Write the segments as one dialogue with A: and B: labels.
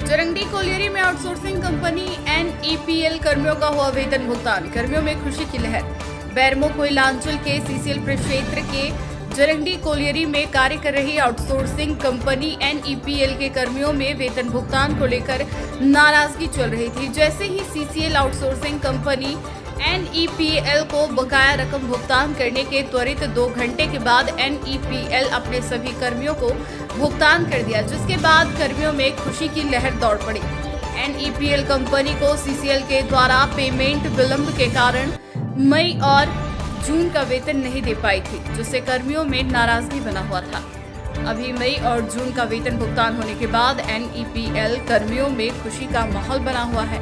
A: Jarandi colliery में outsourcing company NEPL कर्मियों का हुआ वेतन भुगतान। कर्मियों में खुशी की लहर। बैरमो कोयलांचल के CCL प्रक्षेत्र के जरंडी कोलियरी में कार्य कर रही आउटसोर्सिंग कंपनी NEPL के कर्मियों में वेतन भुगतान को लेकर नाराजगी चल रही थी। जैसे ही CCL आउटसोर्सिंग कंपनी NEPL को बकाया रकम भुगतान करने के त्वरित 2 घंटे के बाद NEPL अपने सभी कर्मियों को भुगतान कर दिया, जिसके बाद कर्मियों में खुशी की लहर दौड़ पड़ी। NEPL कंपनी को CCL के द्वारा पेमेंट विलंब के कारण मई और जून का वेतन नहीं दे पाई थी, जिससे कर्मियों में नाराजगी बना हुआ था। अभी मई और जून का वेतन भुगतान होने के बाद NEPL कर्मियों में खुशी का माहौल बना हुआ है।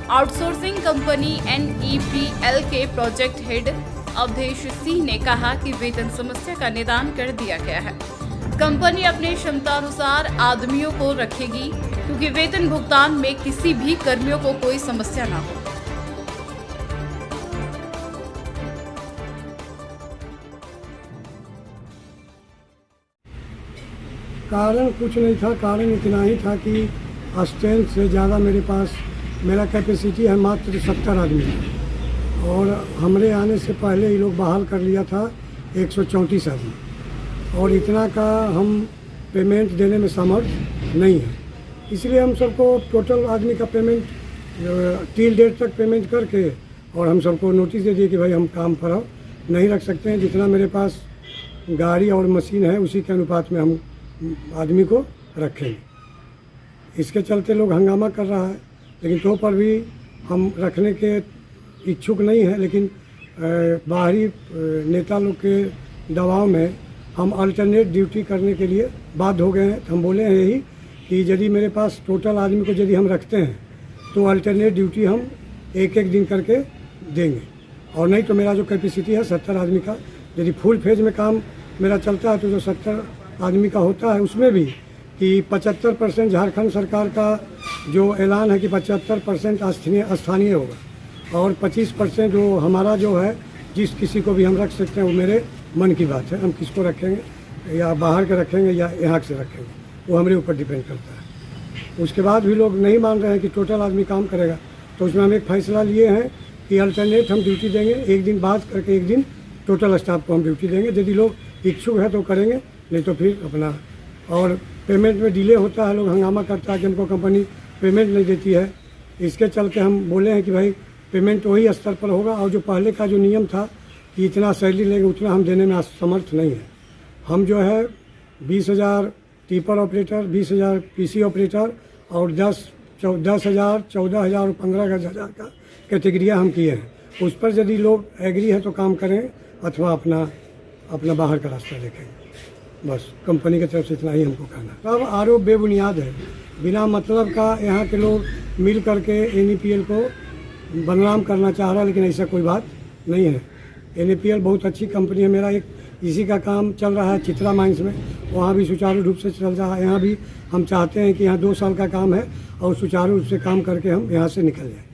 A: आउटसोर्सिंग कंपनी NEPL के प्रोजेक्ट हेड अवधेश सिंह ने कहा कि वेतन समस्या का निदान कर दिया गया है। कंपनी अपने क्षमतानुसार आदमियों को रखेगी, क्योंकि वेतन भुगतान में किसी भी कर्मियों को कोई समस्या ना हो।
B: कारण कुछ नहीं था, कारण इतना ही था कि स्ट्रेंथ से ज़्यादा मेरा कैपेसिटी है मात्र 70 आदमी, और हमारे आने से पहले ये लोग बहाल कर लिया था 134 आदमी, और इतना का हम पेमेंट देने में समर्थ नहीं है। इसलिए हम सबको टोटल आदमी का पेमेंट टिल डेट तक पेमेंट करके और हम सबको नोटिस दे दिए कि भाई हम काम पर नहीं रख सकते हैं। जितना मेरे पास गाड़ी और मशीन है उसी के अनुपात में हम आदमी को रखेंगे। इसके चलते लोग हंगामा कर रहा है, लेकिन तो पर भी हम रखने के इच्छुक नहीं है। लेकिन बाहरी नेता लोग के दबाव में हम अल्टरनेट ड्यूटी करने के लिए बाध्य हो गए हैं। हम बोले हैं यही कि यदि मेरे पास टोटल आदमी को यदि हम रखते हैं तो अल्टरनेट ड्यूटी हम एक दिन करके देंगे, और नहीं तो मेरा जो कैपेसिटी है 70 आदमी का, यदि फुल फेज में काम मेरा चलता है तो जो 70 आदमी का होता है उसमें भी कि 75% झारखंड सरकार का जो ऐलान है कि 75% स्थानीय होगा और 25% वो हमारा जो है जिस किसी को भी हम रख सकते हैं, वो मेरे मन की बात है। हम किसको रखेंगे, या बाहर के रखेंगे या यहाँ से रखेंगे, वो हमारे ऊपर डिपेंड करता है। उसके बाद भी लोग नहीं मान रहे हैं कि टोटल आदमी काम करेगा, तो उसमें हम एक फैसला लिए हैं कि अल्टरनेट हम ड्यूटी देंगे। एक दिन बाद करके एक दिन टोटल स्टाफ को हम ड्यूटी देंगे। यदि लोग इच्छुक है तो करेंगे, नहीं तो फिर अपना। और पेमेंट में डिले होता है, लोग हंगामा करता है कि हमको कंपनी पेमेंट नहीं देती है। इसके चलते हम बोले हैं कि भाई पेमेंट वही स्तर पर होगा, और जो पहले का जो नियम था कि इतना सैलरी लेंगे उतना हम देने में असमर्थ नहीं है। हम जो है 20,000 टिपर ऑपरेटर, 20,000 PC ऑपरेटर और 10,000, 14,000 और 15,000 का कैटेगरियाँ हम किए हैं। उस पर यदि लोग एग्री है तो काम करें, अथवा अपना बाहर का रास्ता देखेंगे। बस कंपनी की तरफ से इतना ही हमको कहना है। अब आरोप बेबुनियाद है, बिना मतलब का यहाँ के लोग मिल करके NEPL को बदनाम करना चाह रहा है, लेकिन ऐसा कोई बात नहीं है। NEPL बहुत अच्छी कंपनी है। मेरा एक इसी का काम चल रहा है चित्रा माइंस में, वहाँ भी सुचारू रूप से चल रहा है। यहाँ भी हम चाहते हैं कि यहाँ 2 साल का काम है और सुचारू रूप से काम करके हम यहाँ से निकल जाएँ।